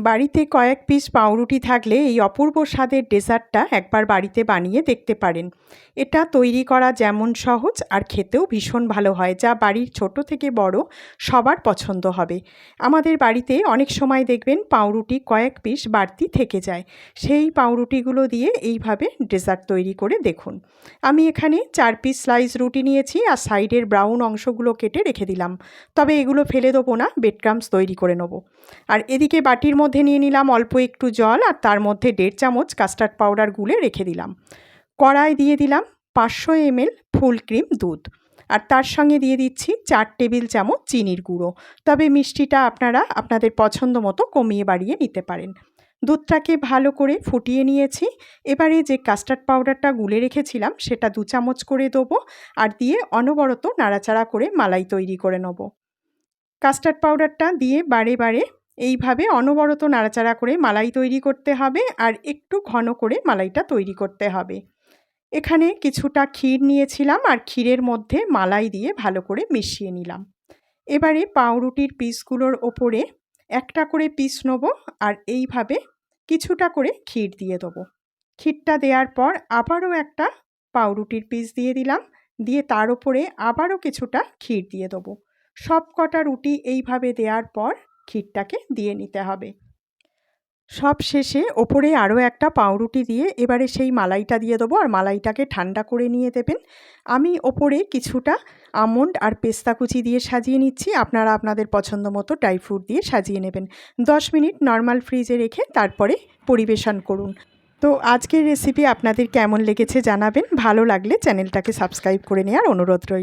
বাড়িতে কয়েক পিস পাউরুটি থাকলে এই অপূর্ব স্বাদের ডেজার্টটা একবার বাড়িতে বানিয়ে দেখতে পারেন। এটা তৈরি করা যেমন সহজ আর খেতেও ভীষণ ভালো হয়, যা বাড়ির ছোট থেকে বড় সবার পছন্দ হবে। আমাদের বাড়িতে অনেক সময় দেখবেন পাউরুটি কয়েক পিস বাড়তি থেকে যায়। সেই পাউরুটিগুলো দিয়ে এইভাবে ডেজার্ট তৈরি করে দেখুন। আমি এখানে 4 পিস স্লাইস রুটি নিয়েছি আর সাইডের ব্রাউন অংশগুলো কেটে রেখে দিলাম। তবে এগুলো ফেলে দেবো না, ব্রেড ক্রাম্বস তৈরি করে নেব। আর এদিকে বাটির মধ্যে নিয়ে নিলাম অল্প একটু জল আর তার মধ্যে 1.5 চামচ কাস্টার্ড পাউডার গুলে রেখে দিলাম। কড়াই দিয়ে দিলাম 500 ml ফুল ক্রিম দুধ আর তার সঙ্গে দিয়ে দিচ্ছি 4 টেবিল চামচ চিনির গুঁড়ো। তবে মিষ্টিটা আপনারা আপনাদের পছন্দ মতো কমিয়ে বাড়িয়ে নিতে পারেন। দুধটাকে ভালো করে ফুটিয়ে নিয়েছি। এবারে যে কাস্টার্ড পাউডারটা গুলে রেখেছিলাম সেটা 2 চামচ করে দেবো আর দিয়ে অনবরত নাড়াচাড়া করে মালাই তৈরি করে নেব। কাস্টার্ড পাউডারটা দিয়ে বারে বারে এইভাবে অনবরত নাড়াচাড়া করে মালাই তৈরি করতে হবে আর একটু ঘন করে মালাইটা তৈরি করতে হবে। এখানে কিছুটা ক্ষীর নিয়েছিলাম আর ক্ষীরের মধ্যে মালাই দিয়ে ভালো করে মিশিয়ে নিলাম। এবারে পাউরুটির পিসগুলোর ওপরে একটা করে পিস নেব আর এইভাবে কিছুটা করে ক্ষীর দিয়ে দেবো। ক্ষীরটা দেওয়ার পর আবারও একটা পাউরুটির পিস দিয়ে দিলাম, দিয়ে তার উপরে আবারও কিছুটা ক্ষীর দিয়ে দেবো। সব কটা রুটি এইভাবে দেওয়ার পর ক্ষীরটাকে দিয়ে নিতে হবে। সব শেষে ওপরে আরও একটা পাউরুটি দিয়ে এবারে সেই মালাইটা দিয়ে দেবো আর মালাইটাকে ঠান্ডা করে নিয়ে দেবেন। আমি ওপরে কিছুটা আমন্ড আর পেস্তা কুচি দিয়ে সাজিয়ে নিচ্ছি। আপনারা আপনাদের পছন্দ মতো ড্রাই ফ্রুট দিয়ে সাজিয়ে নেবেন। 10 মিনিট নর্মাল ফ্রিজে রেখে তারপরে পরিবেশন করুন। তো আজকের রেসিপি আপনাদের কেমন লেগেছে জানাবেন। ভালো লাগলে চ্যানেলটাকে সাবস্ক্রাইব করে নেওয়ার অনুরোধ রইল।